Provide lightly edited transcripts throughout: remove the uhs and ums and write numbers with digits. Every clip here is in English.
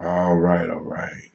All right, all right.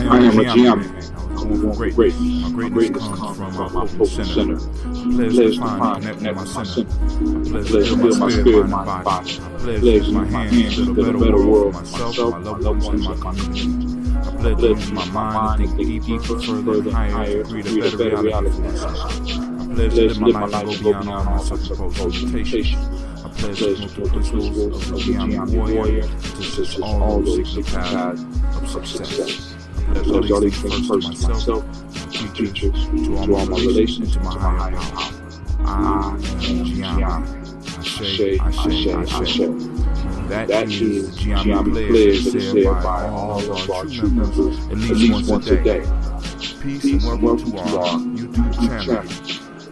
I am a Gye-Nyame. I was born for greatness. My greatness comes from my hope center. I pledge to find and connect with my center. I pledge to build my spirit, mind, body. I pledge to use my hands to build a better world for myself, my loved ones, and my community. I pledge to use my mind to think deeper, further, and higher to create a better reality for myself. I pledge to live my life and go beyond all my self-imposed limitations. I pledge to move the principles of the Gye-Nyame warrior to assist all those seeking the path of success. I pledge all these things first to myself, my teachers, to all my relations, to my higher power. I am Gye-Nyame. Ashe. That is the Gye-Nyame pledge said by all of our true members at least once a day. Peace and welcome to our YouTube channel.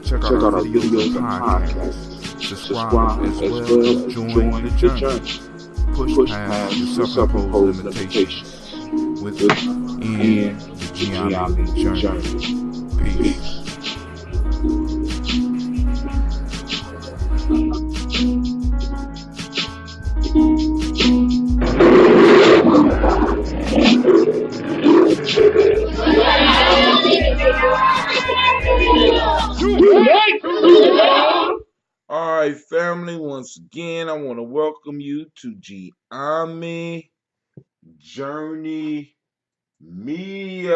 Check out our videos and podcasts. Subscribe as well as join the journey. Push past your self-imposed limitations within the Gye-Nyame journey. Peace. Alright, family, once again, I want to welcome you to Gye-Nyame Journey Media.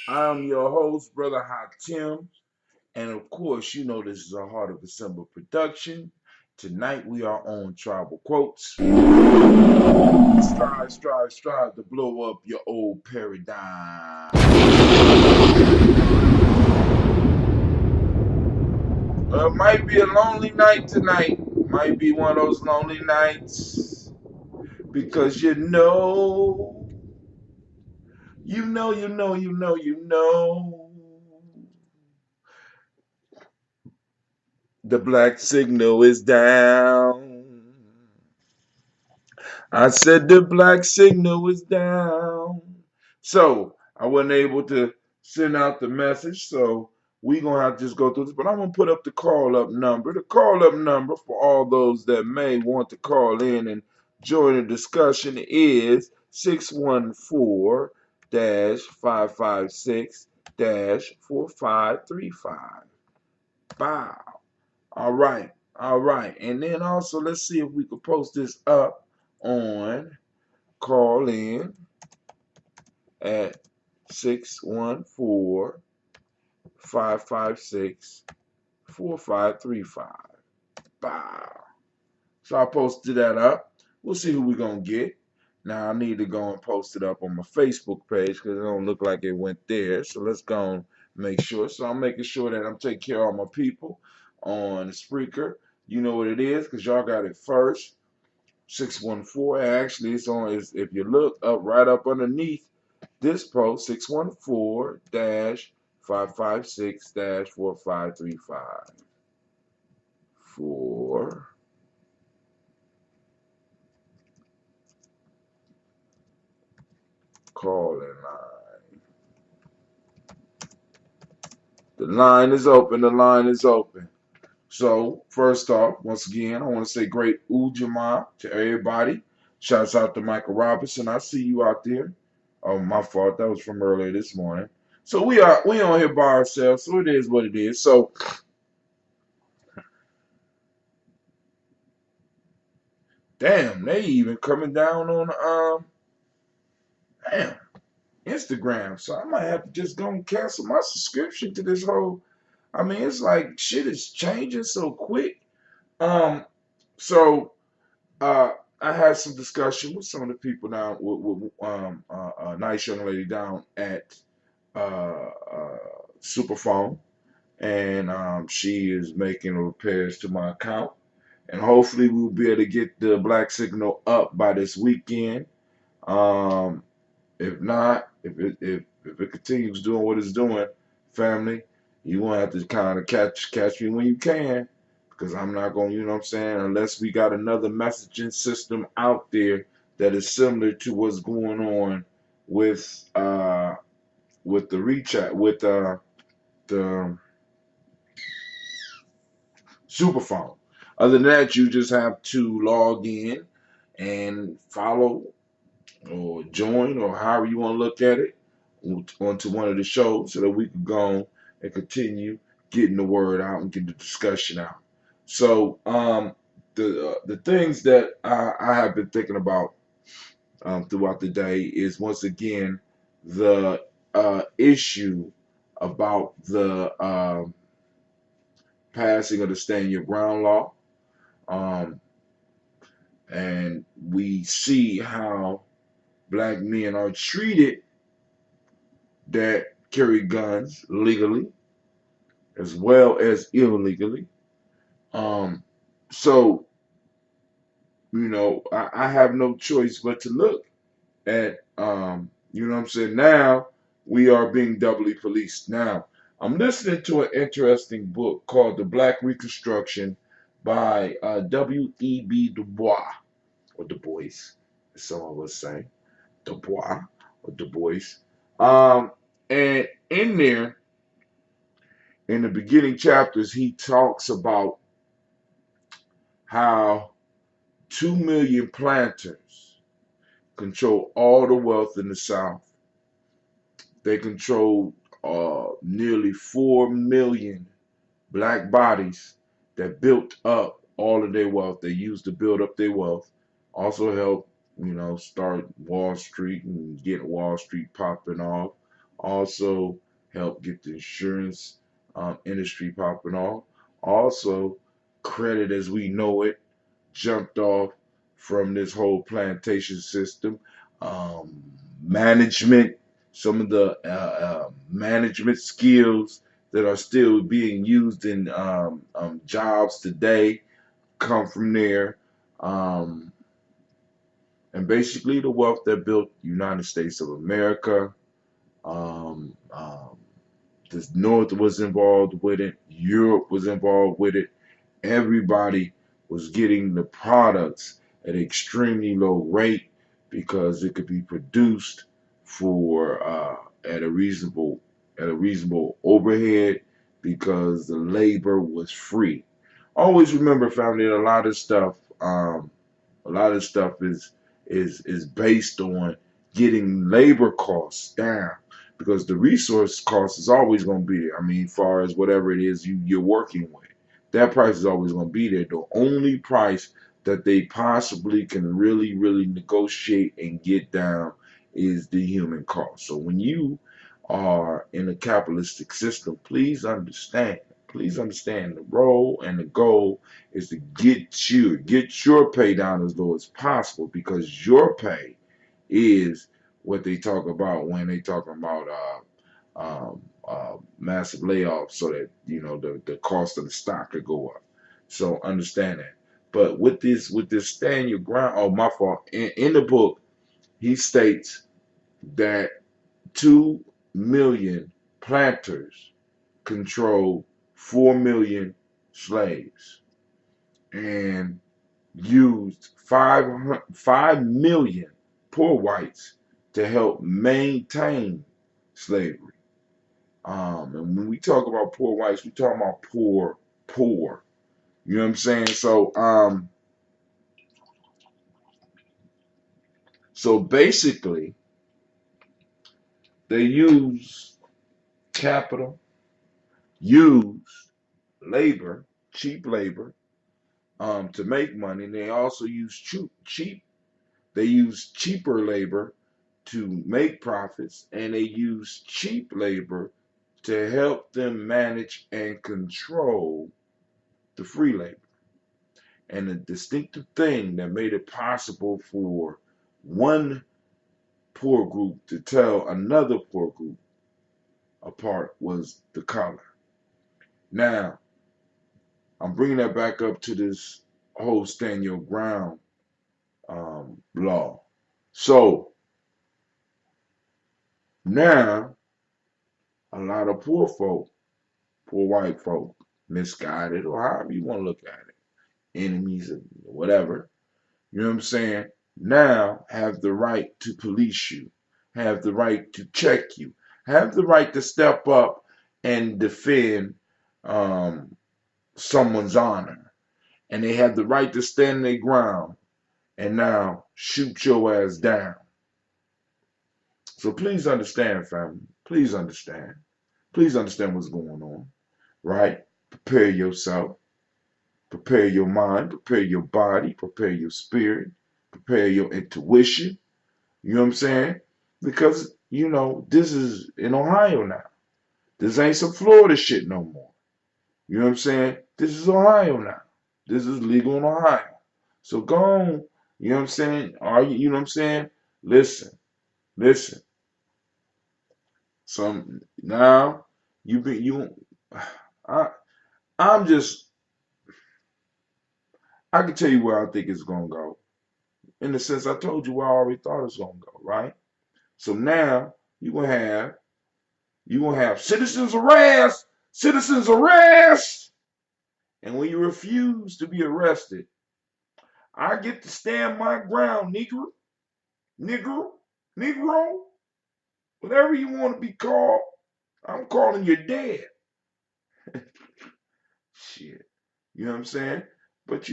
I'm your host, Brother Hatim, and of course, you know this is a Heart of December production. Tonight we are on Tribal Quotes. Strive to blow up your old paradigm. Might be a lonely night tonight. Might be one of those lonely nights. Because you know. The black signal is down. I said the black signal is down. So I wasn't able to send out the message, so we're going to have to just go through this. But I'm going to put up the call-up number. The call-up number for all those that may want to call in and join the discussion is 614-556-4535. Bow. All right. And then also, let's see if we could post this up on call in at 614-556-4535. Bow. So I posted that up. We'll see who we're going to get. Now I need to go and post it up on my Facebook page because it don't look like it went there. So let's go and make sure. So I'm making sure that I'm taking care of all my people on Spreaker. You know what it is because y'all got it first. 614. Actually, it's on. If you look up right up underneath this post, 614-556-4535. For calling line. The line is open. So, first off, once again, I want to say great Ujamaa to everybody. Shouts out to Michael Robinson. I see you out there. Oh, my fault. That was from earlier this morning. So we on here by ourselves. So it is what it is. So damn, they even coming down on Instagram. So I might have to just go and cancel my subscription to this whole. I mean, it's like shit is changing so quick. So I had some discussion with some of the people down with a nice young lady down at Superphone, and she is making repairs to my account, and hopefully we'll be able to get the black signal up by this weekend. If not, if it continues doing what it's doing, family, you won't have to kind of catch me when you can, because I'm not going, you know what I'm saying, unless we got another messaging system out there that is similar to what's going on with the rechat with the Superphone. Other than that, you just have to log in and follow or join or however you want to look at it onto one of the shows so that we can go and continue getting the word out and get the discussion out. So the things that I have been thinking about throughout the day is once again the issue about the passing of the Stand Your Ground law. And we see how black men are treated that carry guns legally as well as illegally. So, you know, I have no choice but to look at, you know what I'm saying? Now we are being doubly policed. Now, I'm listening to an interesting book called The Black Reconstruction by W.E.B. Du Bois, or Du Bois, as some of us say. Du Bois or Du Bois. And in there, in the beginning chapters, he talks about how 2 million planters control all the wealth in the South. They control nearly 4 million black bodies that built up all of their wealth. They used to build up their wealth. Also help, start Wall Street and get Wall Street popping off. Also help get the insurance industry popping off. Also, credit as we know it jumped off from this whole plantation system. Um, Management, some of the management skills that are still being used in jobs today come from there. Um, and basically, the wealth that built the United States of America. Um, um, the North was involved with it. Europe was involved with it. Everybody was getting the products at an extremely low rate because it could be produced for at a reasonable overhead because the labor was free. Always remember, family, that a lot of stuff is based on getting labor costs down because the resource cost is always going to be there. I mean, as far as whatever it is you're working with, that price is always going to be there. The only price that they possibly can really negotiate and get down is the human cost. So when you are in a capitalistic system, please understand the role and the goal is to get your pay down as low as possible because your pay is what they talk about when they talk about massive layoffs so that the cost of the stock could go up. So understand that. But with this stand your ground, oh my fault. In the book, he states that 2 million planters control 4 million slaves and used 5 million poor whites to help maintain slavery. And when we talk about poor whites, we talk about poor. You know what I'm saying? So basically, they use capital, use labor, cheap labor, to make money. And they also use cheap. They use cheaper labor to make profits, and they use cheap labor to help them manage and control the free labor. And the distinctive thing that made it possible for one poor group to tell another poor group apart was the color. Now, I'm bringing that back up to this whole stand your ground law. So now, a lot of poor white folk, misguided or however you want to look at it, enemies or whatever, you know what I'm saying, now have the right to police you, have the right to check you, have the right to step up and defend um, someone's honor. And they have the right to stand their ground and now shoot your ass down. So please understand, family. Please understand. Please understand what's going on, right? Prepare yourself. Prepare your mind. Prepare your body. Prepare your spirit. Prepare your intuition. You know what I'm saying? Because, this is in Ohio now. This ain't some Florida shit no more. You know what I'm saying? This is Ohio now. This is legal in Ohio. So go on. You know what I'm saying? Are you know what I'm saying? Listen. Some now I I'm just I can tell you where I think it's gonna go. In the sense I told you where I already thought it's gonna go, right? So now you gonna have citizens arrest, and when you refuse to be arrested, I get to stand my ground, nigger. Negro, whatever you want to be called, I'm calling you dead. Shit. You know what I'm saying? But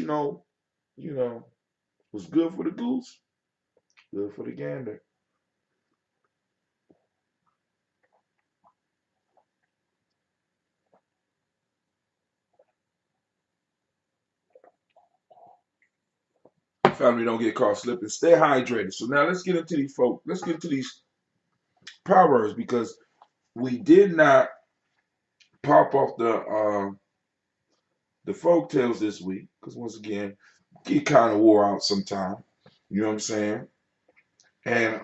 what's good for the goose, good for the gander. Family don't get caught slipping. Stay hydrated. So now let's get into these folk. Let's get into these proverbs because we did not pop off the folk tales this week because once again, it kind of wore out sometime. You know what I'm saying? And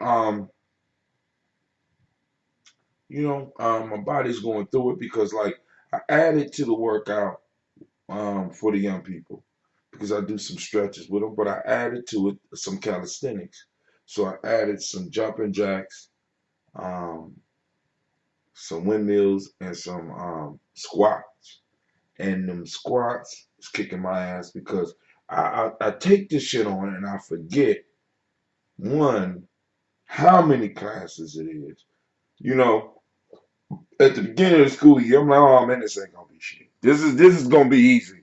my body's going through it because like I added to the workout for the young people because I do some stretches with them, but I added to it some calisthenics. So I added some jumping jacks, um, some windmills, and some squats. And them squats is kicking my ass because I take this shit on and I forget one how many classes it is. You know, at the beginning of the school year, I'm like, oh man, this ain't gonna be shit. This is gonna be easy.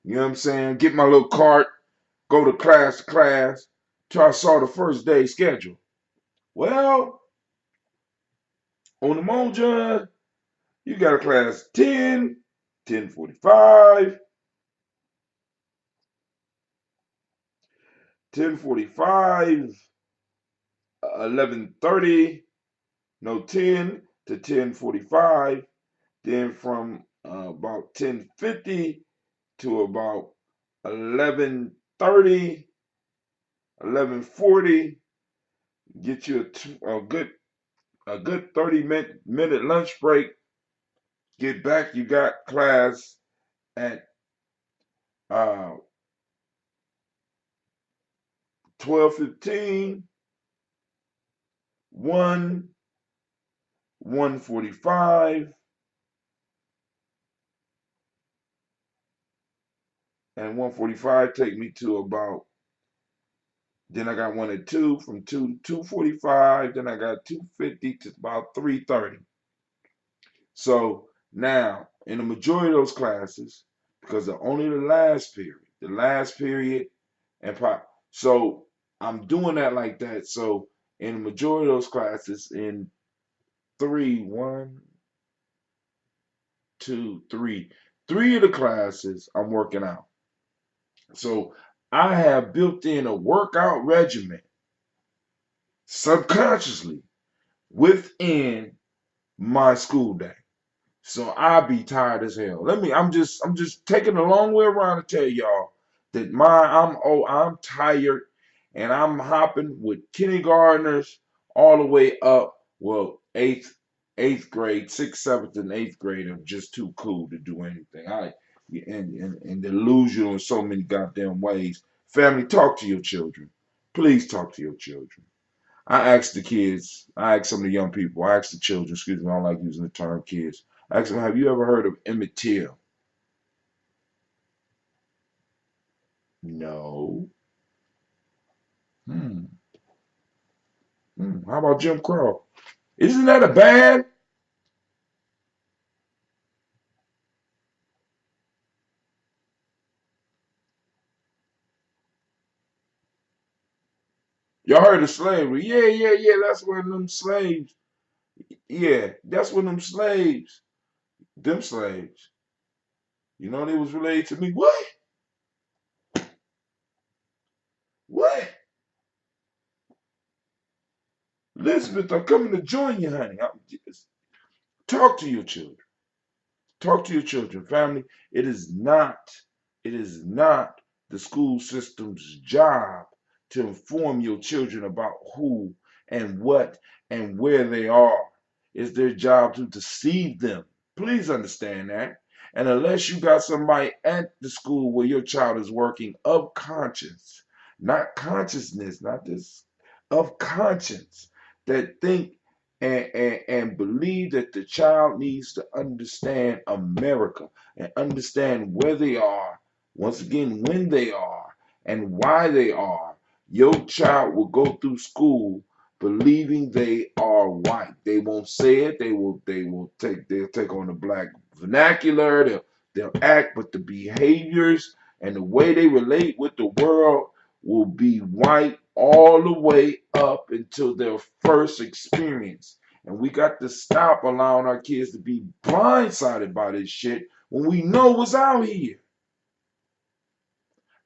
You know what I'm saying? Get my little cart, go to class, till I saw the first day schedule. Well, on the Moja, you got a class 10, 10:45, 10:45, 11:30, no 10 to 10:45, then from about 10:50 to about 11:30, 11:40, get you a good 30-minute lunch break. Get back, you got class at uh 12:15, 1, 1:45, and 1:45 take me to about, then I got one at 2, from 2 to 2:45, then I got 2:50 to about 3:30. So now, in the majority of those classes, because they're only the last period, and pop. So I'm doing that like that. So in the majority of those classes, in three, one, two, three of the classes, I'm working out. So I have built in a workout regimen subconsciously within my school day. So I'll be tired as hell. I'm just taking a long way around to tell y'all that I'm tired and I'm hopping with kindergartners all the way up. Well, eighth grade, sixth, seventh, and eighth grade are just too cool to do anything. And delusional in so many goddamn ways. Family, talk to your children. Please talk to your children. I asked some of the young people, I asked the children, excuse me, I don't like using the term kids. I asked them, have you ever heard of Emmett Till? No. Hmm. How about Jim Crow? Isn't that a band? Y'all heard of slavery? Yeah, yeah, yeah. That's when them slaves. Yeah, that's when them slaves. You know they was related to me. What? What? Elizabeth, I'm coming to join you, honey. Talk to your children. Talk to your children, family. It is not the school system's job to inform your children about who and what and where they are. It's their job to deceive them. Please understand that. And unless you got somebody at the school where your child is working of conscience, not consciousness, not this, of conscience, that think and believe that the child needs to understand America and understand where they are, once again, when they are, and why they are. Your child will go through school believing they are white. They won't say it. They'll take on the black vernacular. They'll act, but the behaviors and the way they relate with the world will be white all the way up until their first experience. And we got to stop allowing our kids to be blindsided by this shit when we know what's out here.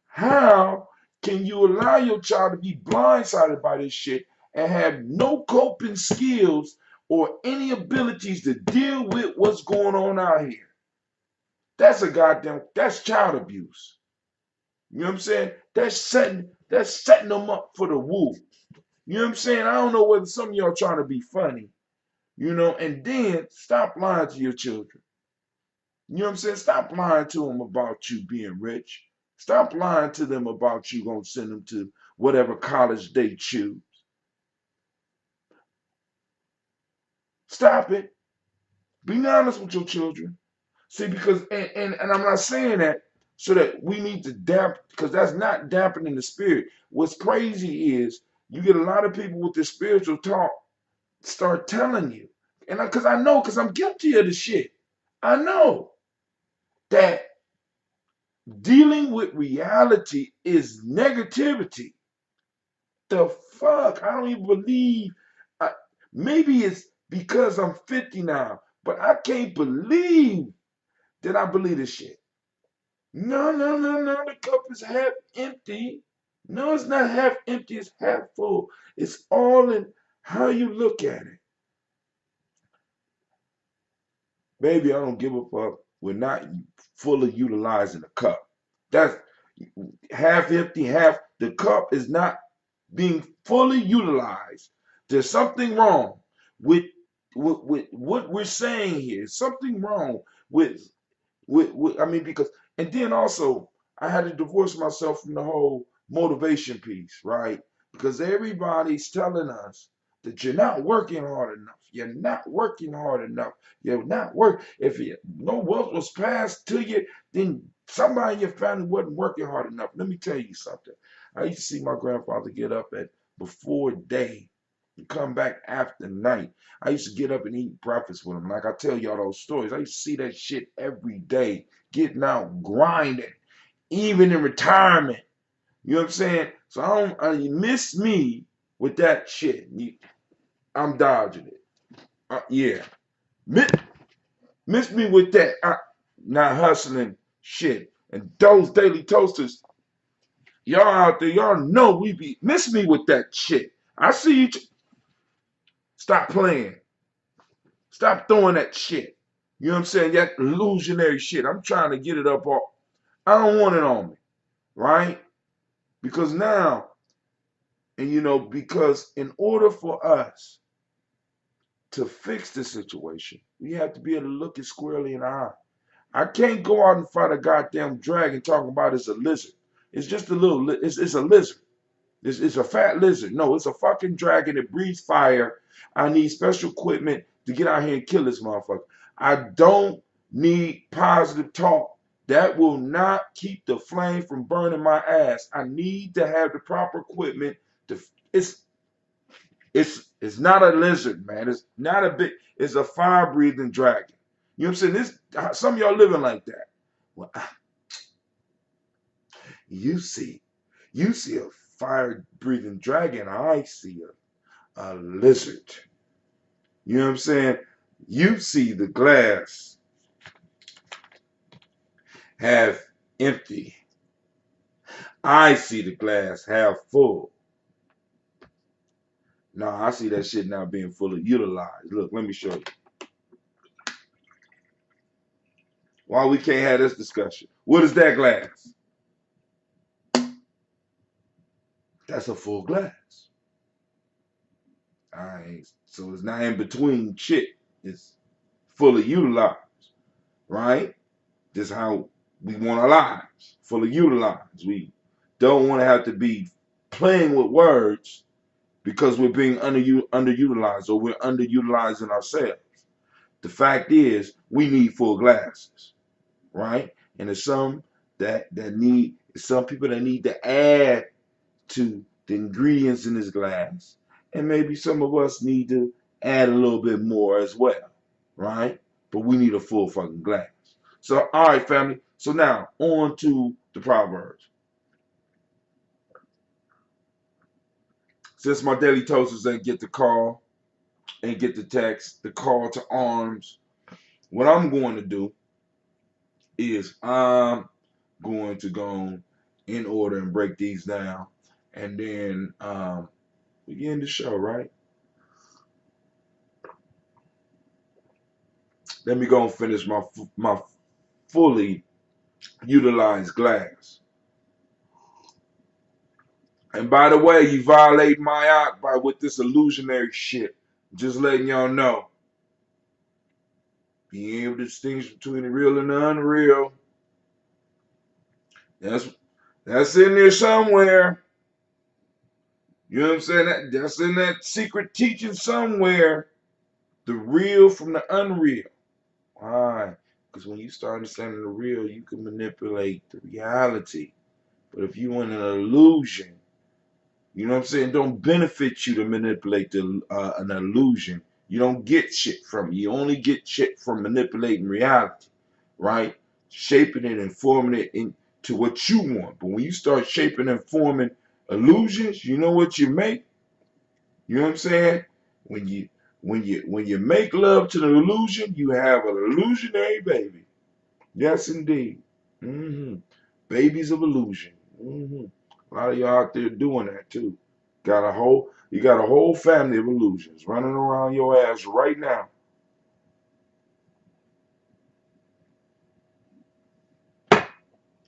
How can you allow your child to be blindsided by this shit and have no coping skills or any abilities to deal with what's going on out here? That's child abuse. You know what I'm saying? That's setting them up for the wolves. You know what I'm saying? I don't know whether some of y'all trying to be funny, and then stop lying to your children. You know what I'm saying? Stop lying to them about you being rich. Stop lying to them about you going to send them to whatever college they choose. Stop it. Be honest with your children. See, because, and I'm not saying that so that we need to dampen, because that's not dampening the spirit. What's crazy is you get a lot of people with this spiritual talk start telling you. And because I know, because I'm guilty of the shit. I know that dealing with reality is negativity. The fuck? I don't even believe. I, Maybe it's because I'm 50 now, but I can't believe that I believe this shit. No, no, no, no. The cup is half empty. No, it's not half empty. It's half full. It's all in how you look at it. Baby, I don't give a fuck. We're not fully utilizing the cup. That's half empty, half. The cup is not being fully utilized. There's something wrong with what we're saying here. Something wrong I mean, because, and then also, I had to divorce myself from the whole motivation piece, right? Because everybody's telling us that you're not working hard enough. You're not working hard enough. You're not work. If no wealth was passed to you, then somebody in your family wasn't working hard enough. Let me tell you something. I used to see my grandfather get up at before day and come back after night. I used to get up and eat breakfast with him. Like I tell y'all those stories. I used to see that shit every day, getting out, grinding, even in retirement. You know what I'm saying? So you miss me with that shit. I'm dodging it. Yeah. Miss me with that. Not hustling shit. And those daily toasters, y'all out there, y'all know miss me with that shit. I see you. Stop playing. Stop throwing that shit. You know what I'm saying? That illusionary shit. I'm trying to get it up off. I don't want it on me. Right? Because now, and because in order for us to fix the situation, we have to be able to look it squarely in the eye. I can't go out and fight a goddamn dragon talking about it's a lizard. It's just it's a lizard. It's a fat lizard. No, it's a fucking dragon that breathes fire. I need special equipment to get out here and kill this motherfucker. I don't need positive talk. That will not keep the flame from burning my ass. I need to have the proper equipment. It's not a lizard, man. It's not a big. It's a fire-breathing dragon. You know what I'm saying? Some of y'all living like that. Well, you see a fire-breathing dragon. I see a lizard. You know what I'm saying? You see the glass half empty. I see the glass half full. No, I see that shit now being fully utilized. Look, let me show you. Why we can't have this discussion? What is that glass? That's a full glass. All right. So it's not in between shit. It's fully utilized. Right? This is how we want our lives. Fully utilized. We don't want to have to be playing with words because we're being underutilized or we're underutilizing ourselves. The fact is, we need full glasses, right? And there's some some people that need to add to the ingredients in this glass, and maybe some of us need to add a little bit more as well, right? But we need a full fucking glass. So, all right, family. So now on to the Proverbs. Since my daily toasters ain't get the call, ain't get the text, the call to arms, what I'm going to do is I'm going to go in order and break these down, and then we get in the show, right? Let me go and finish my fully utilized glass. And by the way, you violate my act by with this illusionary shit. Just letting y'all know. Being able to distinguish between the real and the unreal. That's in there somewhere. You know what I'm saying? That's in that secret teaching somewhere. The real from the unreal. Why? Because when you start understanding the real, you can manipulate the reality. But if you want an illusion, you know what I'm saying, don't benefit you to manipulate an illusion. You don't get shit from it. You only get shit from manipulating reality, right? Shaping it and forming it into what you want. But when you start shaping and forming illusions, you know what you make? You know what I'm saying? When you make love to the illusion, you have an illusionary baby. Yes, indeed. hmm Babies of illusion. A lot of y'all out there doing that too. You got a whole family of illusions running around your ass right now.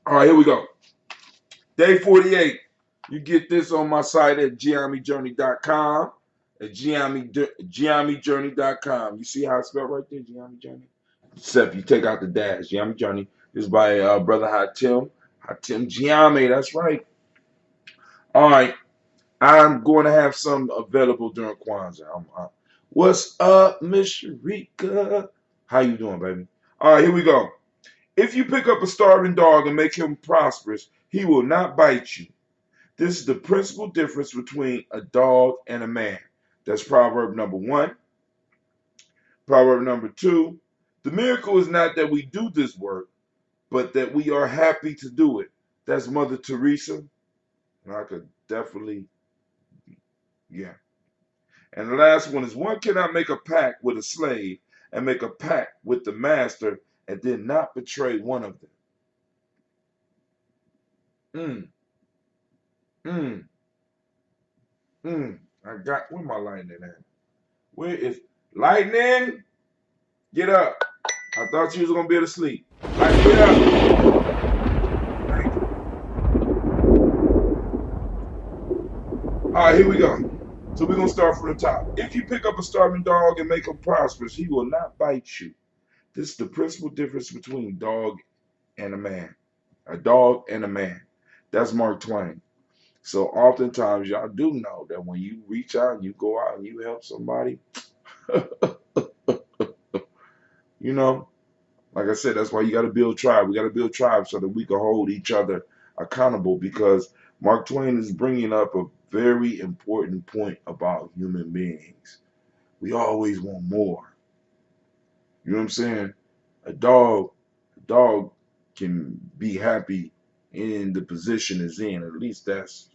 All right, here we go. Day 48. You get this on my site at gye-nyame.com. At gye-nyame.com. You see how it's spelled right there, Gye-Nyame Journey? Except you take out the dash. Gye-Nyame Journey is by brother Hatim. Hatim Gye-Nyame, that's right. All right. I'm going to have some available during Kwanzaa. What's up, Miss Sharika? How you doing, baby? All right, here we go. If you pick up a starving dog and make him prosperous, he will not bite you. This is the principal difference between a dog and a man. That's proverb number 1. Proverb number 2. The miracle is not that we do this work, but that we are happy to do it. That's Mother Teresa. And I could definitely, yeah. And the last one is one cannot make a pact with a slave and make a pact with the master and then not betray one of them. Mm, I got, where my lightning at? Where is lightning? Get up. I thought you was going to be able to sleep. Lightning, get up. All right, here we go. So we're going to start from the top. If you pick up a starving dog and make him prosperous, he will not bite you. This is the principal difference between a dog and a man. A dog and a man. That's Mark Twain. So oftentimes y'all do know that when you reach out and you go out and you help somebody, you know, like I said, that's why you got to build tribe. We got to build tribe so that we can hold each other accountable, because Mark Twain is bringing up a very important point about human beings. We always want more. You know what I'm saying? A dog can be happy in the position it's in. At least that's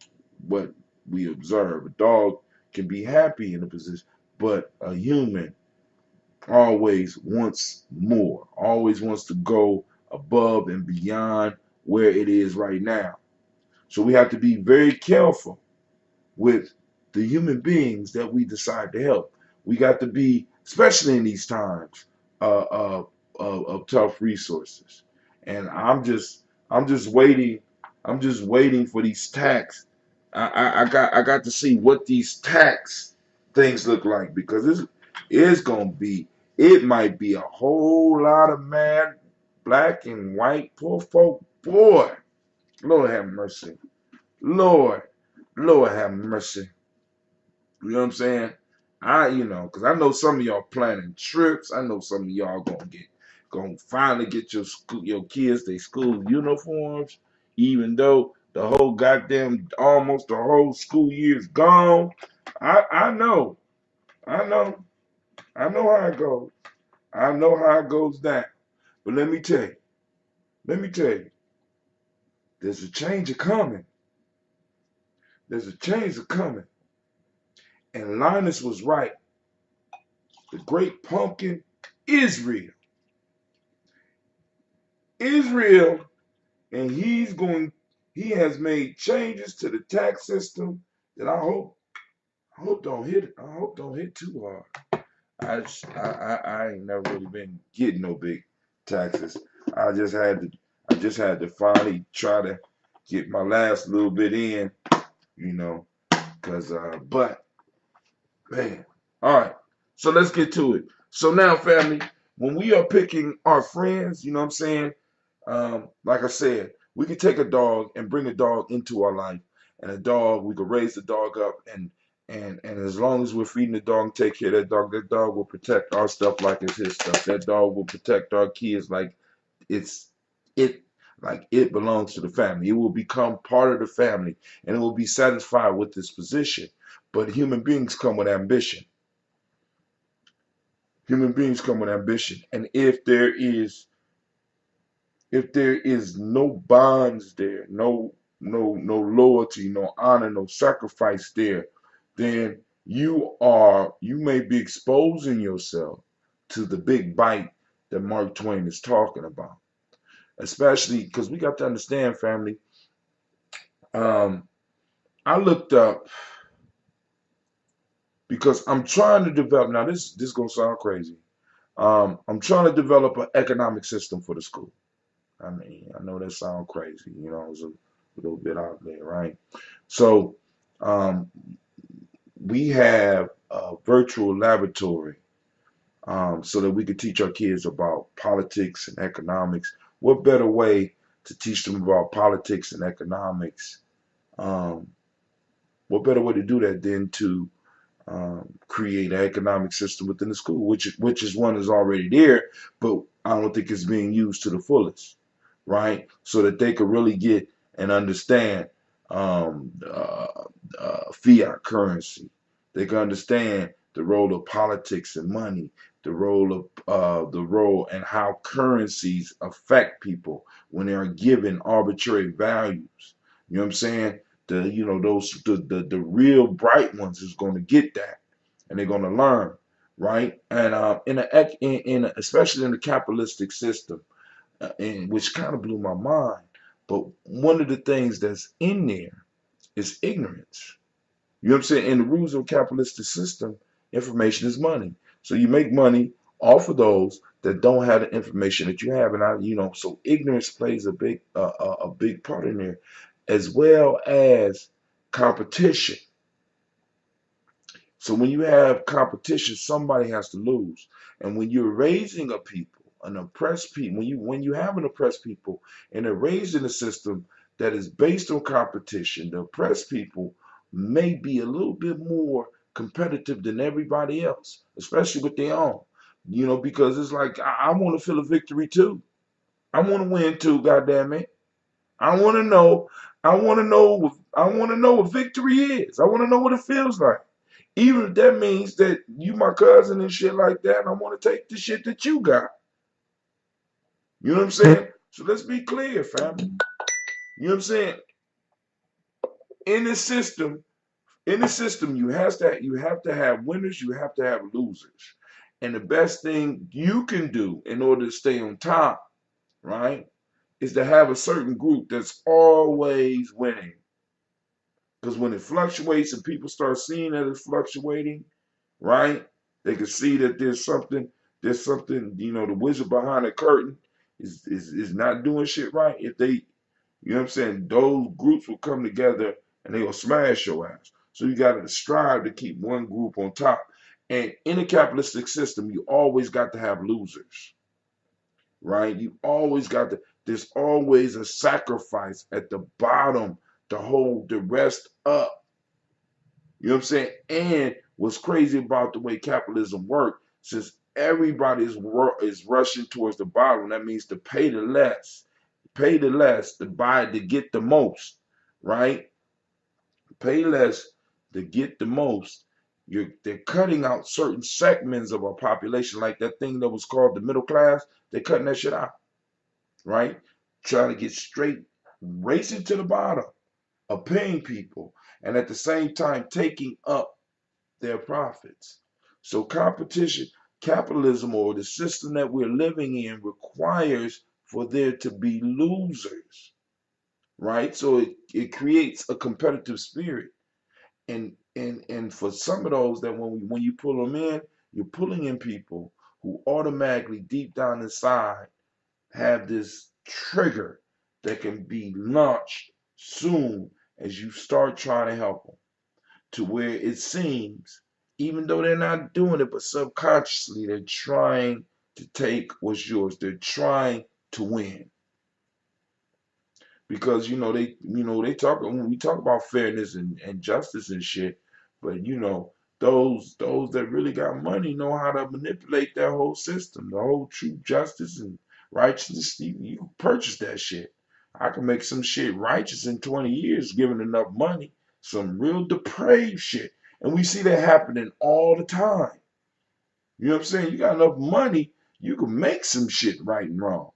what we observe. A dog can be happy in a position, but a human always wants more, always wants to go above and beyond where it is right now. So we have to be very careful with the human beings that we decide to help. We got to be, especially in these times of tough resources. And I'm just waiting. I'm just waiting for these tax. I got to see what these tax things look like, because this is gonna be. It might be a whole lot of mad black and white poor folk. Boy, Lord have mercy. Lord, Lord have mercy. You know what I'm saying? Because I know some of y'all planning trips. I know some of y'all gonna finally get your kids their school uniforms, even though the whole goddamn almost the whole school year is gone. I know. I know. I know how it goes. I know how it goes down. But let me tell you. Let me tell you. There's a change a coming. There's a change a coming. And Linus was right. The great pumpkin, Israel. Israel, and he has made changes to the tax system that I hope don't hit too hard. I ain't never really been getting no big taxes. I just had to finally try to get my last little bit in, you know, cause but man, all right. So let's get to it. So now, family, when we are picking our friends, you know what I'm saying? Like I said, we could take a dog and bring a dog into our life, and a dog we could raise the dog up, and as long as we're feeding the dog and take care of that dog will protect our stuff like it's his stuff. That dog will protect our kids like it's it like it belongs to the family. It will become part of the family, and it will be satisfied with this position. But human beings come with ambition. Human beings come with ambition, and if there is no bonds there, no loyalty, no honor, no sacrifice there, then you may be exposing yourself to the big bite that Mark Twain is talking about. Especially because we got to understand, family. Um, I looked up because I'm trying to develop. Now this gonna sound crazy. I'm trying to develop an economic system for the school. I mean, I know that sounds crazy, it's a little bit out there, right? So, um, we have a virtual laboratory so that we could teach our kids about politics and economics. What better way to teach them about politics and economics? Um, what better way to do that than to create an economic system within the school, which is one is already there, but I don't think it's being used to the fullest, right? So that they could really get and understand fiat currency. They can understand the role of politics and money, the role and how currencies affect people when they are given arbitrary values. You know what I'm saying? The real bright ones is going to get that, and they're going to learn, right? And especially in the capitalistic system, and which kind of blew my mind. But one of the things that's in there is ignorance. You know what I'm saying? In the rules of a capitalistic system, information is money. So you make money off of those that don't have the information that you have, and so ignorance plays a big part in there, as well as competition. So when you have competition, somebody has to lose. And when you're raising a people, an oppressed people, when you have an oppressed people and they're raised in a system that is based on competition, the oppressed people may be a little bit more competitive than everybody else, especially with their own. Because it's like I want to feel a victory too. I want to win too, goddamn it. I want to know. I want to know. I want to know what victory is. I want to know what it feels like. Even if that means that you my cousin and shit like that, and I want to take the shit that you got. You know what I'm saying? So let's be clear, family. You know what I'm saying? In the system, you have to have winners, you have to have losers. And the best thing you can do in order to stay on top, right, is to have a certain group that's always winning. Because when it fluctuates and people start seeing that it's fluctuating, right? They can see that there's something, the wizard behind the curtain is not doing shit right. If they, you know what I'm saying, those groups will come together and they will smash your ass. So you got to strive to keep one group on top. And in a capitalistic system, you always got to have losers, right? There's always a sacrifice at the bottom to hold the rest up. You know what I'm saying? And what's crazy about the way capitalism works, since everybody is rushing towards the bottom, that means to pay the less to buy to get the most, right? Pay less to get the most. They're cutting out certain segments of our population, like that thing that was called the middle class. They're cutting that shit out, right? Trying to get straight, racing to the bottom of paying people, and at the same time taking up their profits. So competition, capitalism, or the system that we're living in requires for there to be losers, right? So it creates a competitive spirit. And for some of those that when you pull them in, you're pulling in people who automatically deep down inside have this trigger that can be launched soon as you start trying to help them, to where it seems, even though they're not doing it, but subconsciously they're trying to take what's yours. They're trying to win. Because they talk, when we talk about fairness and justice and shit, but those that really got money know how to manipulate that whole system, the whole true justice and righteousness. You can purchase that shit. I can make some shit righteous in 20 years given enough money, some real depraved shit. And we see that happening all the time. You know what I'm saying? You got enough money, you can make some shit right and wrong.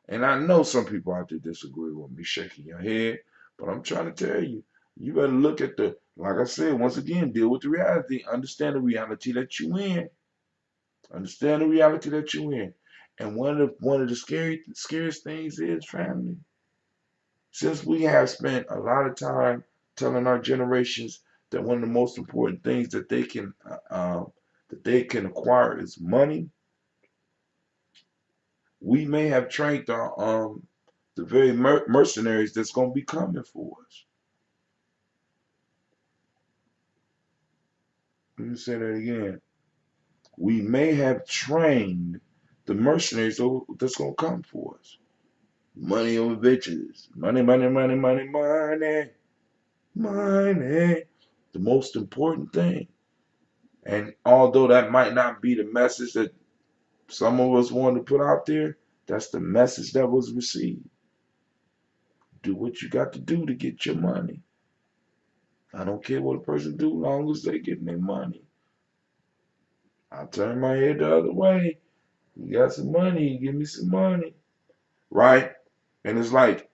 And I know some people out there disagree with me, shaking your head, but I'm trying to tell you, you better look at like I said, once again, deal with the reality, understand the reality that you in, understand the reality that you in. And one of the scariest things is family. Since we have spent a lot of time telling our generations that one of the most important things that they can acquire is money, we may have trained the very mercenaries that's going to be coming for us. Let me say that again. We may have trained the mercenaries that's going to come for us. Money over bitches. Money, money, money, money, money, money. The most important thing. And although that might not be the message that some of us wanted to put out there, that's the message that was received. Do what you got to do to get your money. I don't care what a person do, long as they getting their money. I turn my head the other way. You got some money, give me some money. Right? And it's like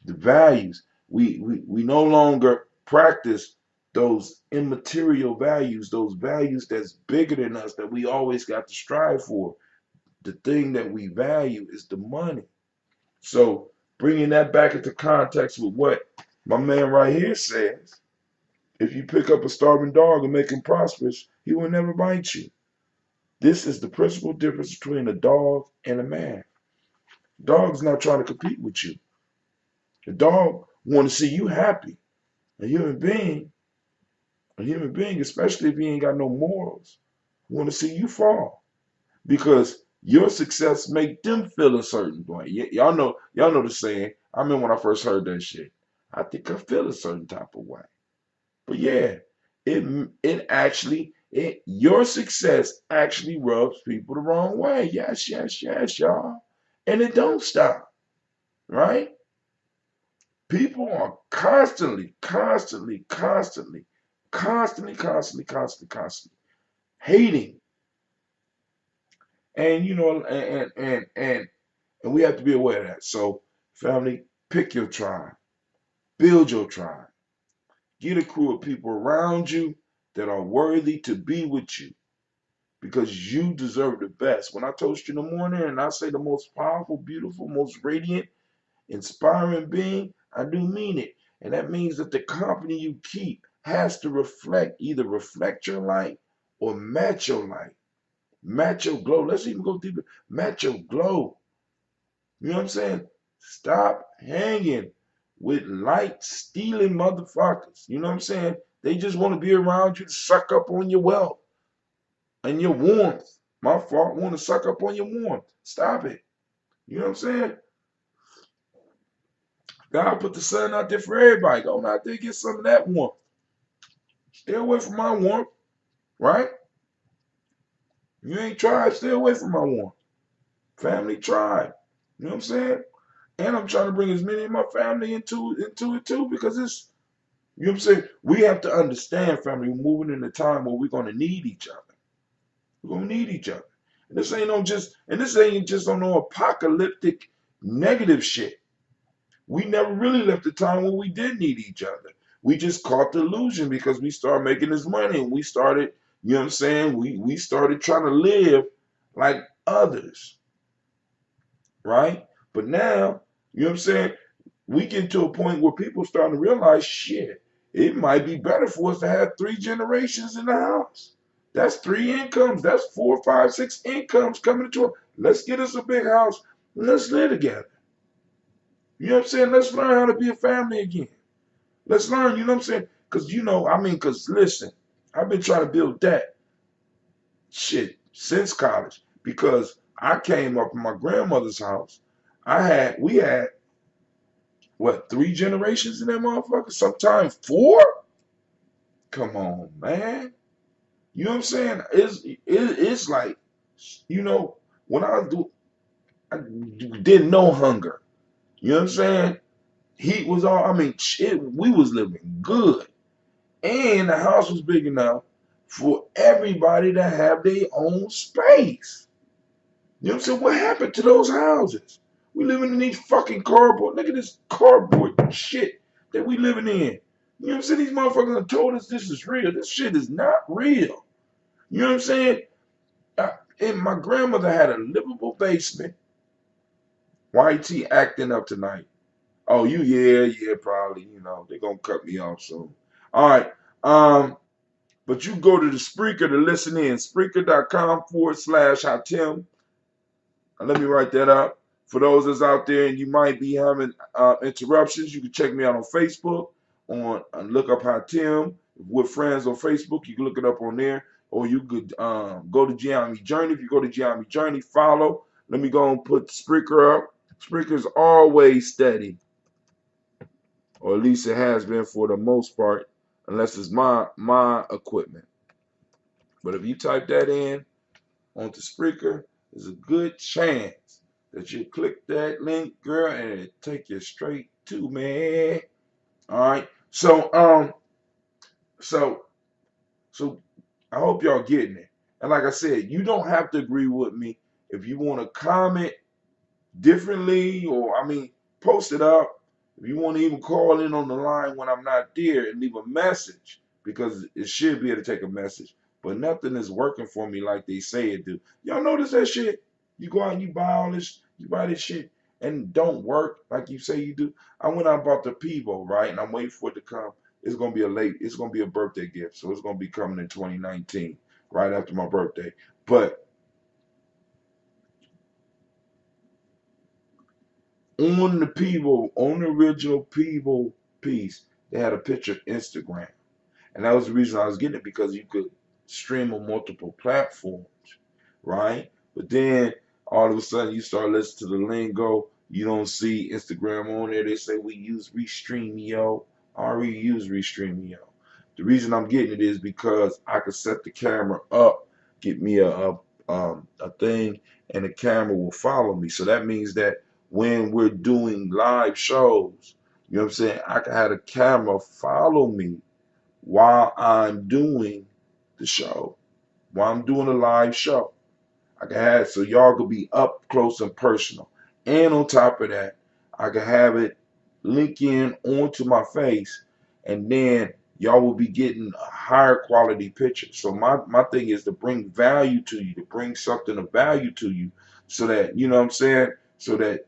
the values. We no longer practice those immaterial values, those values that's bigger than us, that we always got to strive for. The thing that we value is the money. So bringing that back into context with what my man right here says, if you pick up a starving dog and make him prosperous, he will never bite you. This is the principal difference between a dog and a man. Dog's not trying to compete with you. The dog want to see you happy. A human being, especially if he ain't got no morals, want to see you fall because your success make them feel a certain way. Y'all know the saying. I remember when I first heard that shit. I think I feel a certain type of way. But yeah, your success actually rubs people the wrong way. Yes, yes, yes, y'all. And it don't stop, right? People are constantly hating. And and we have to be aware of that. So, family, pick your tribe, build your tribe, get a crew of people around you that are worthy to be with you because you deserve the best. When I toast you in the morning and I say the most powerful, beautiful, most radiant, inspiring being, I do mean it. And that means that the company you keep has to either reflect your light or match your light. Match your glow. Let's even go deeper. Match your glow. You know what I'm saying? Stop hanging with light stealing motherfuckers. You know what I'm saying? They just want to be around you to suck up on your wealth and your warmth. My fault, want to suck up on your warmth. Stop it. You know what I'm saying? God put the sun out there for everybody. Go out there get some of that warmth. Stay away from my warmth, right? You ain't tried, stay away from my warmth. Family tribe. You know what I'm saying? And I'm trying to bring as many of my family into it too, because You know what I'm saying? We have to understand, family, we're moving in a time where we're gonna need each other. We're gonna need each other. And this ain't just on no apocalyptic negative shit. We never really left a time when we did need each other. We just caught the illusion because we started making this money and we started, you know what I'm saying? We started trying to live like others, right? But now, you know what I'm saying? We get to a point where people starting to realize, shit, it might be better for us to have 3 generations in the house. That's 3 incomes. That's 4, 5, 6 incomes coming into it. Let's get us a big house. Let's live together. You know what I'm saying? Let's learn how to be a family again. Let's learn, you know what I'm saying? Because, because listen, I've been trying to build that shit since college because I came up in my grandmother's house. We had, what, 3 generations in that motherfucker? Sometimes 4? Come on, man. You know what I'm saying? It's like, you know, when I didn't know hunger. You know what I'm saying? Heat was all, shit, we was living good. And the house was big enough for everybody to have their own space. You know what I'm saying? What happened to those houses? We living in these fucking cardboard. Look at this cardboard shit that we living in. You know what I'm saying? These motherfuckers have told us this is real. This shit is not real. You know what I'm saying? And my grandmother had a livable basement. YT acting up tonight. Oh, yeah, probably. You know, they're gonna cut me off soon. All right. But you go to the Spreaker to listen in. Spreaker.com/Hatim. Let me write that up. For those that's out there and you might be having interruptions, you can check me out on Facebook. Look up Hatim. We're friends on Facebook. You can look it up on there. Or you could go to Gye-Nyame Journey. If you go to Gye-Nyame Journey, follow. Let me go and put Spreaker up. Spreaker's always steady. Or at least it has been for the most part. Unless it's my equipment. But if you type that in onto Spreaker, there's a good chance that you click that link, girl, and it take you straight to me. All right. So I hope y'all getting it. And like I said, you don't have to agree with me. If you want to comment differently, or post it up. If you want to even call in on the line when I'm not there and leave a message, because it should be able to take a message. But nothing is working for me like they say it do. Y'all notice that shit? You go out and you buy all this, you buy this shit, and don't work like you say you do. I went out and bought the Pivo, right? And I'm waiting for it to come. It's gonna be a birthday gift. So it's gonna be coming in 2019, right after my birthday. But on the Pivo, on the original Pivo piece, they had a picture of Instagram. And that was the reason I was getting it, because you could stream on multiple platforms, right? But then all of a sudden you start listening to the lingo, you don't see Instagram on there. They say we use Restreamio. I already use Restreamio. The reason I'm getting it is because I could set the camera up, get me a thing, and the camera will follow me. So that means that when we're doing live shows, you know what I'm saying, I can have the camera follow me while I'm doing the show, while I'm doing a live show. I can have it so y'all could be up close and personal. And on top of that, I can have it link in onto my face, and then y'all will be getting a higher quality picture. So my thing is to bring value to you, to bring something of value to you, so that, you know what I'm saying, so that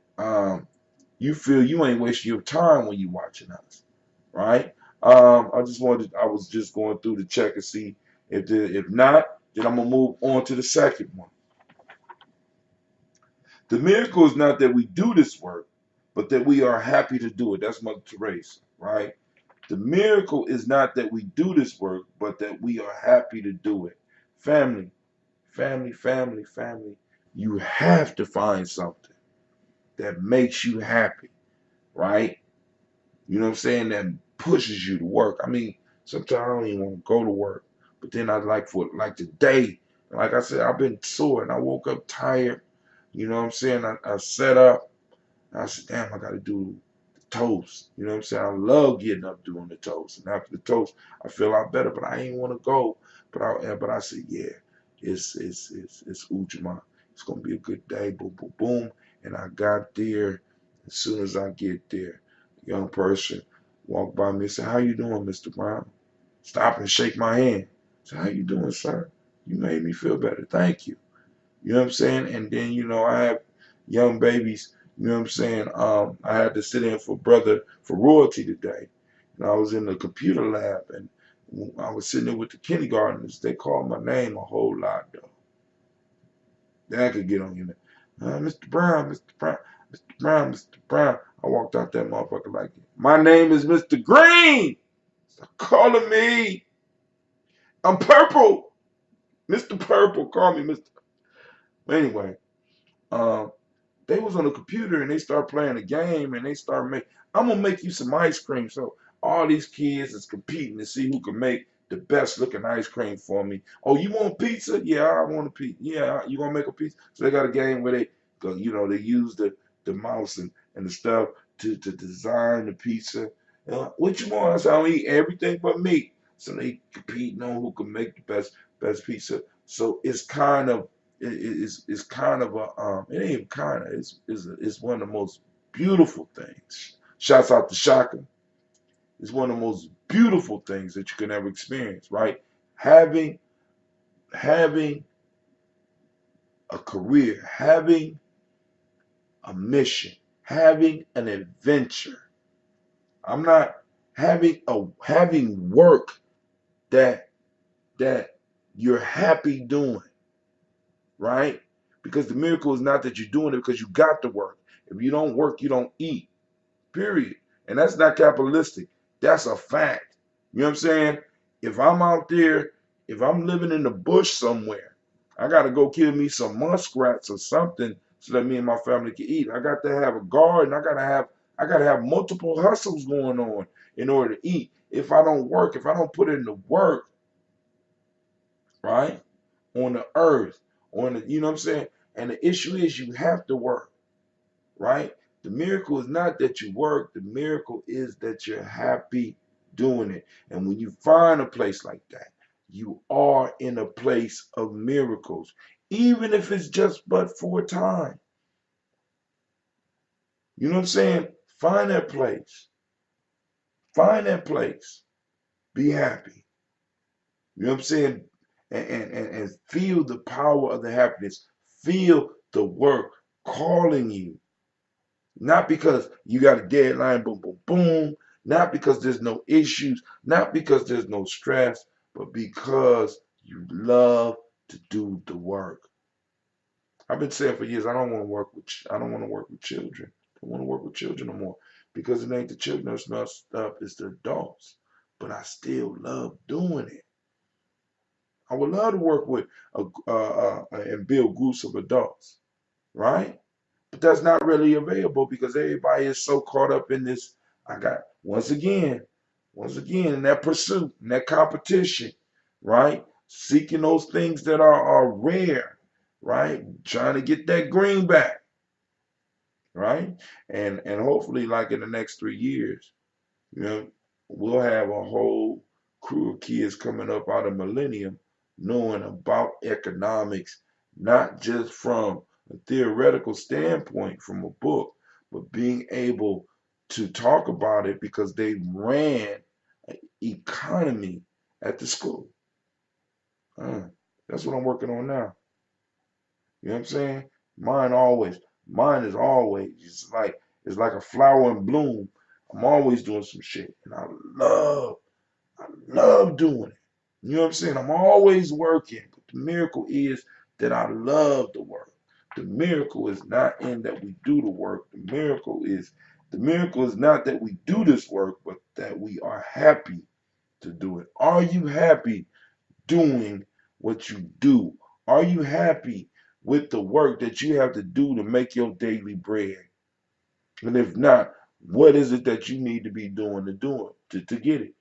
you feel you ain't wasting your time when you watching us, right? I was just going through to check and see if not, then I'm gonna move on to the second one. The miracle is not that we do this work, but that we are happy to do it. That's Mother Teresa, right? The miracle is not that we do this work, but that we are happy to do it. Family, family. You have to find something that makes you happy, right? You know what I'm saying? That pushes you to work. Sometimes I don't even want to go to work. But then I like today, like I said, I've been sore and I woke up tired. You know what I'm saying? I set up. I said, damn, I gotta do toast. You know what I'm saying? I love getting up doing the toast. And after the toast, I feel a lot better, but I ain't want to go. But I said, yeah, it's Ujima. It's gonna be a good day. Boom, boom, boom. And I got there. As soon as I get there, a young person walked by me and said, "How you doing, Mr. Brown?" Stop and shake my hand. I said, "How you doing, sir? You made me feel better. Thank you." You know what I'm saying? And then, I have young babies, you know what I'm saying? I had to sit in for royalty today. And I was in the computer lab and I was sitting there with the kindergartners. They called my name a whole lot though. That could get on you. Mr. Brown, Mr. Brown, Mr. Brown, Mr. Brown. I walked out that motherfucker like, my name is Mr. Green. Stop calling me. I'm purple. Mr. Purple. Call me Mr. Anyway, um, they was on the computer and they start playing a game and they start making, I'm gonna make you some ice cream. So all these kids is competing to see who can make the best looking ice cream for me. Oh, you want pizza? Yeah, I want a pizza. Yeah, you gonna make a pizza? So they got a game where they go, they use the mouse and the stuff to design the pizza. What you want? I said, I don't eat everything but meat. So they competing on who can make the best pizza. So it's kind of a it ain't even kind of it's one of the most beautiful things. Shouts out to Shaka. It's one of the most beautiful things that you can ever experience, right? Having having a career, having a mission, having an adventure. I'm not having work that that you're happy doing, right? Because the miracle is not that you're doing it because you got to work. If you don't work, you don't eat. Period. And that's not capitalistic. That's a fact. You know what I'm saying? If I'm out there, if I'm living in the bush somewhere, I gotta go kill me some muskrats or something so that me and my family can eat. I got to have a garden. I gotta have multiple hustles going on in order to eat. If I don't work, if I don't put in the work, right? On the earth, you know what I'm saying? And the issue is you have to work, right? The miracle is not that you work, the miracle is that you're happy doing it. And when you find a place like that, you are in a place of miracles, even if it's just but for a time. You know what I'm saying? Find that place. Find that place. Be happy. You know what I'm saying? And feel the power of the happiness. Feel the work calling you. Not because you got a deadline, boom, boom, boom. Not because there's no issues. Not because there's no stress, but because you love to do the work. I've been saying for years, I don't want to work with children. I don't want to work with children no more because it ain't the children that's messed up, it's the adults. But I still love doing it. I would love to work with and build groups of adults, right? But that's not really available because everybody is so caught up in this. I got once again in that pursuit, in that competition, right? Seeking those things that are rare, right? Trying to get that greenback, right? And hopefully, like in the next 3 years, you know, we'll have a whole crew of kids coming up out of millennium knowing about economics, not just from a theoretical standpoint from a book, but being able to talk about it because they ran an economy at the school. Uh, that's what I'm working on now. You know what I'm saying? Mine is always it's like a flower in bloom. I'm always doing some shit, and I love doing it. You know what I'm saying? I'm always working, but the miracle is that I love the work. The miracle is not in that we do the work. The miracle is not that we do this work, but that we are happy to do it. Are you happy doing what you do? Are you happy with the work that you have to do to make your daily bread? And if not, what is it that you need to be doing to get it?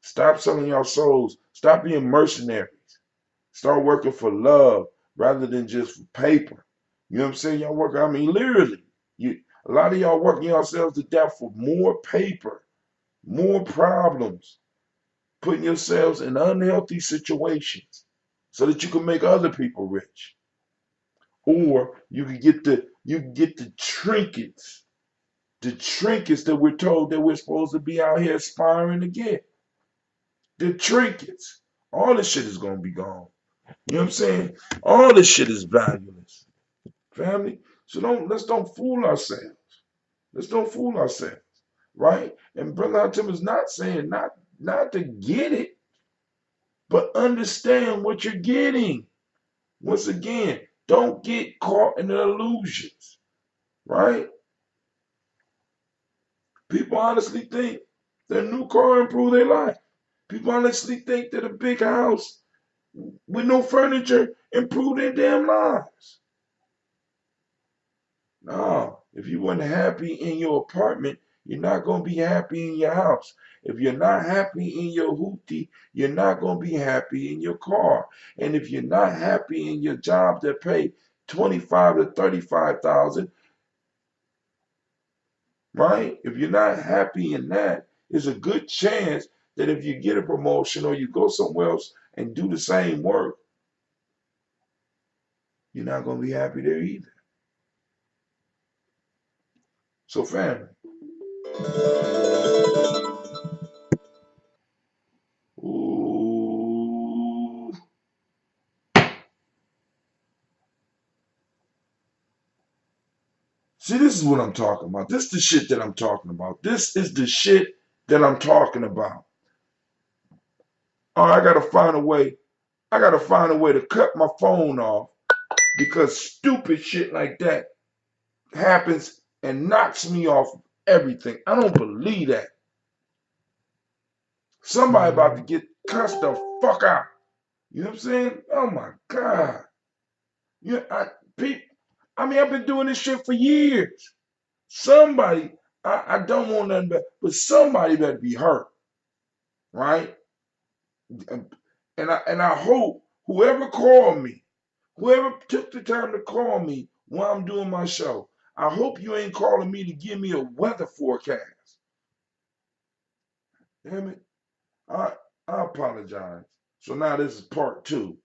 Stop selling your souls. Stop being mercenaries. Start working for love rather than just for paper. You know what I'm saying? Y'all work, I mean, literally. A lot of y'all working yourselves to death for more paper, more problems, putting yourselves in unhealthy situations so that you can make other people rich. Or you can get the trinkets that we're told that we're supposed to be out here aspiring to get. The trinkets. All this shit is gonna be gone. You know what I'm saying? All this shit is valueless. Family. So let's don't fool ourselves. Let's don't fool ourselves. Right? And Brother Hatim is not saying not to get it, but understand what you're getting. Once again, don't get caught in the illusions. Right? People honestly think that a new car improve their life. People honestly think that a big house with no furniture improve their damn lives. No, if you weren't happy in your apartment, you're not going to be happy in your house. If you're not happy in your hoopty, you're not going to be happy in your car. And if you're not happy in your job that pay 25 to 35,000, right? If you're not happy in that, there's a good chance that if you get a promotion or you go somewhere else and do the same work, you're not going to be happy there either. So family, ooh, see, this is what I'm talking about. This is the shit that I'm talking about. This is the shit that I'm talking about. Oh, I gotta find a way. I gotta find a way to cut my phone off because stupid shit like that happens and knocks me off everything. I don't believe that. Somebody about to get cussed the fuck out. You know what I'm saying? Oh my God. You, I, pe- I mean, I've been doing this shit for years. Somebody, I don't want nothing but somebody better be hurt, right? And I hope whoever called me, whoever took the time to call me while I'm doing my show, I hope you ain't calling me to give me a weather forecast. Damn it. I I apologize. So now this is part two.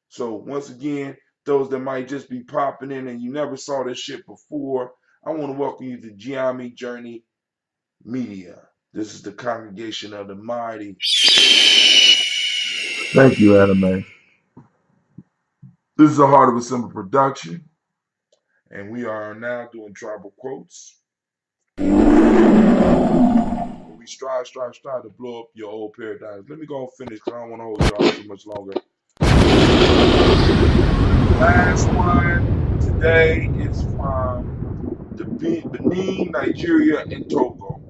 So once again, those that might just be popping in and you never saw this shit before, I want to welcome you to Gye-Nyame Journey Media. This is the congregation of the mighty. Thank you, Anime. This is a Heart of a Simple production, and we are now doing tribal quotes. We strive to blow up your old paradigms. Let me go and finish because I don't want to hold y'all too much longer. Last one today is from the Benin, Nigeria, and Togo.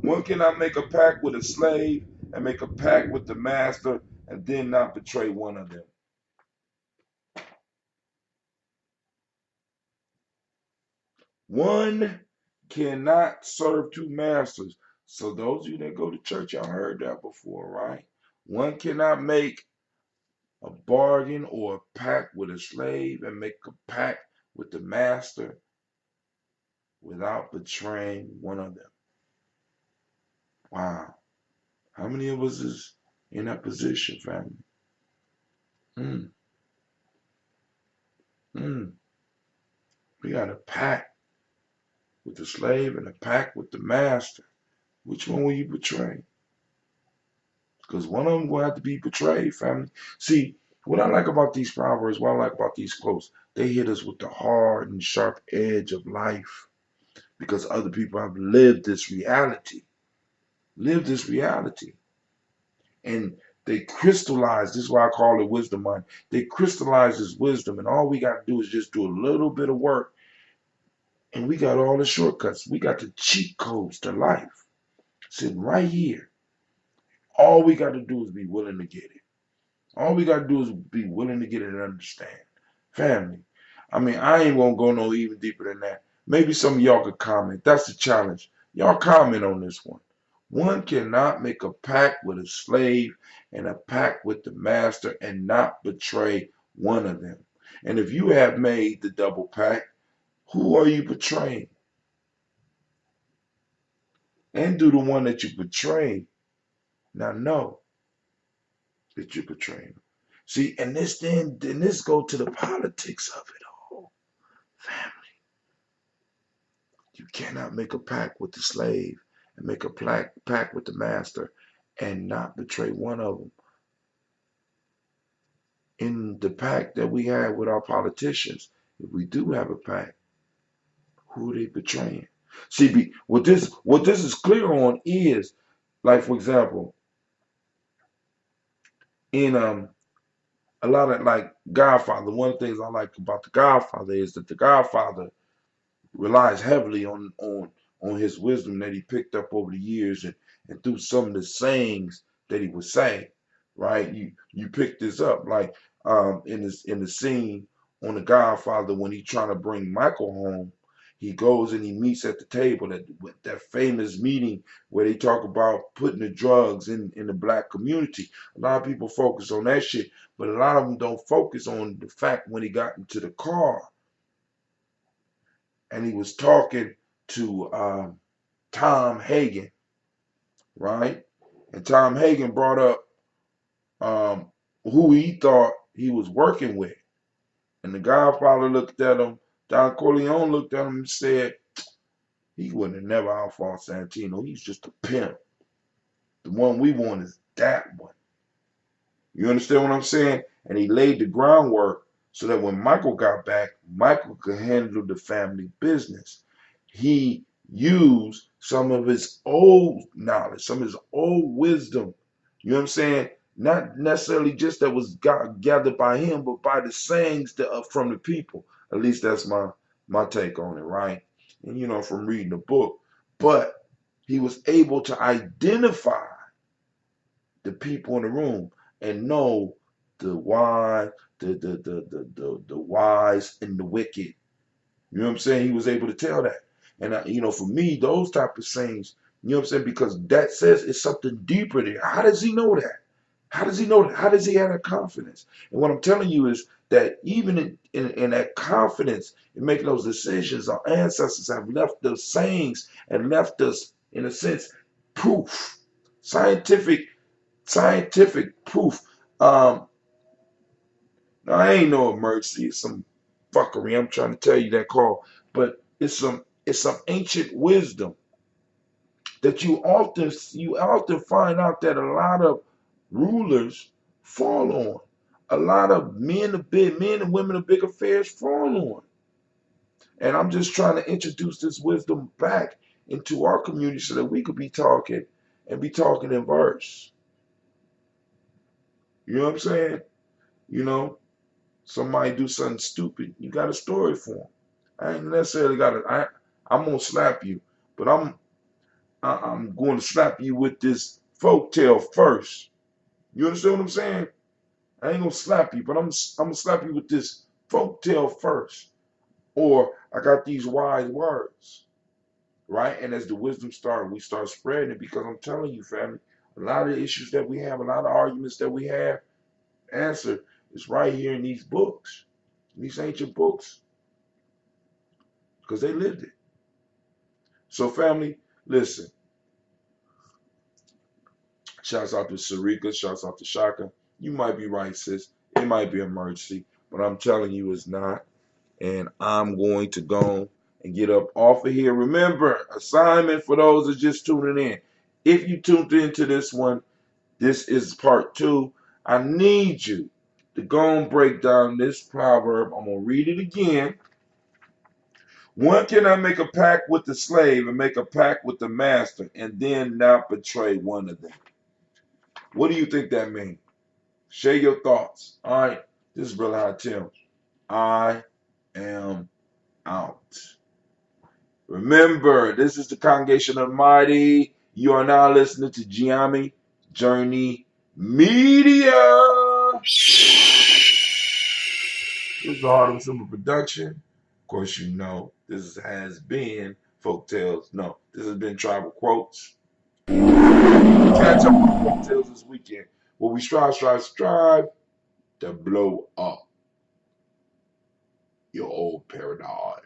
One cannot make a pact with a slave and make a pact with the master and then not betray one of them. One cannot serve two masters. So those of you that go to church, y'all heard that before, right? One cannot make a bargain or a pact with a slave and make a pact with the master without betraying one of them. Wow. How many of us is in that position, family? Mm, mm. We got a pact with the slave and a pact with the master. Which one will you betray? Because one of them will have to be betrayed, family. See, what I like about these proverbs, what I like about these quotes, they hit us with the hard and sharp edge of life because other people have lived this reality, and they crystallize. This is why I call it wisdom mind. They crystallize this wisdom, and all we got to do is just do a little bit of work, and we got all the shortcuts. We got the cheat codes to life sitting right here. All we got to do is be willing to get it. All we gotta do is be willing to get it and understand. Family. I mean, I ain't gonna go no even deeper than that. Maybe some of y'all could comment. That's the challenge. Y'all comment on this one. One cannot make a pact with a slave and a pact with the master and not betray one of them. And if you have made the double pact, who are you betraying? and do the one that you betray not know that you're betraying them. See, and then this go to the politics of it all. Family, you cannot make a pact with the slave and make a pact with the master and not betray one of them. In the pact that we have with our politicians, if we do have a pact, who are they betraying? See, what this is clear on is, like for example, in a lot of like Godfather. One of the things I like about the Godfather is that the Godfather relies heavily on his wisdom that he picked up over the years and through some of the sayings that he would say, right? You pick this up like in the scene on the Godfather when he's trying to bring Michael home. He goes and he meets at the table that famous meeting where they talk about putting the drugs in the black community. A lot of people focus on that shit, but a lot of them don't focus on the fact when he got into the car and he was talking to Tom Hagen, right? And Tom Hagen brought up who he thought he was working with. And the Godfather looked at him, Don Corleone looked at him and said, he wouldn't have never outfought Santino. He's just a pimp. The one we want is that one. You understand what I'm saying? And he laid the groundwork so that when Michael got back, Michael could handle the family business. He used some of his old knowledge, some of his old wisdom. You know what I'm saying? Not necessarily just that was gathered by him, but by the sayings from the people. At least that's my take on it, right? And from reading the book. But he was able to identify the people in the room and know the wise, the wise and the wicked. You know what I'm saying? He was able to tell that. And for me, those type of sayings, you know what I'm saying? Because that says it's something deeper there. How does he know that? How does he know that? How does he have that confidence? And what I'm telling you is that even in that confidence in making those decisions, our ancestors have left those sayings and left us, in a sense, proof, scientific proof. Now, I ain't no emergency. It's some fuckery. I'm trying to tell you that, Carl. But it's some ancient wisdom that you often find out that a lot of rulers fall on. A lot of men and women of big affairs fall on. And I'm just trying to introduce this wisdom back into our community so that we could be talking in verse. You know what I'm saying? Somebody do something stupid, you got a story for them. I ain't necessarily I'm gonna slap you, but I'm going to slap you with this folk tale first. You understand what I'm saying? I ain't gonna slap you, but I'm gonna slap you with this folk tale first. Or I got these wise words, right? And as the wisdom we start spreading it, because I'm telling you, family, a lot of the issues that we have, a lot of arguments that we have, answer is right here in these books, these ancient books, because they lived it. So, family, listen. Shouts out to Sarika. Shouts out to Shaka. You might be right, sis. It might be an emergency, but I'm telling you it's not. And I'm going to go and get up off of here. Remember, assignment for those that are just tuning in. If you tuned into this one, this is part 2. I need you to go and break down this proverb. I'm going to read it again. One cannot make a pact with the slave and make a pact with the master and then not betray one of them. What do you think that means? Share your thoughts. All right. This is Brother High Tim. I am out. Remember, this is the Congregation of the Mighty. You are now listening to Gye-Nyame Journey Media. This is the Heart of a Simple production. Of course, this has been Folk Tales. No, this has been Tribal Quotes. Catch up on Folk Tales this weekend, where we strive to blow up your old paradigms.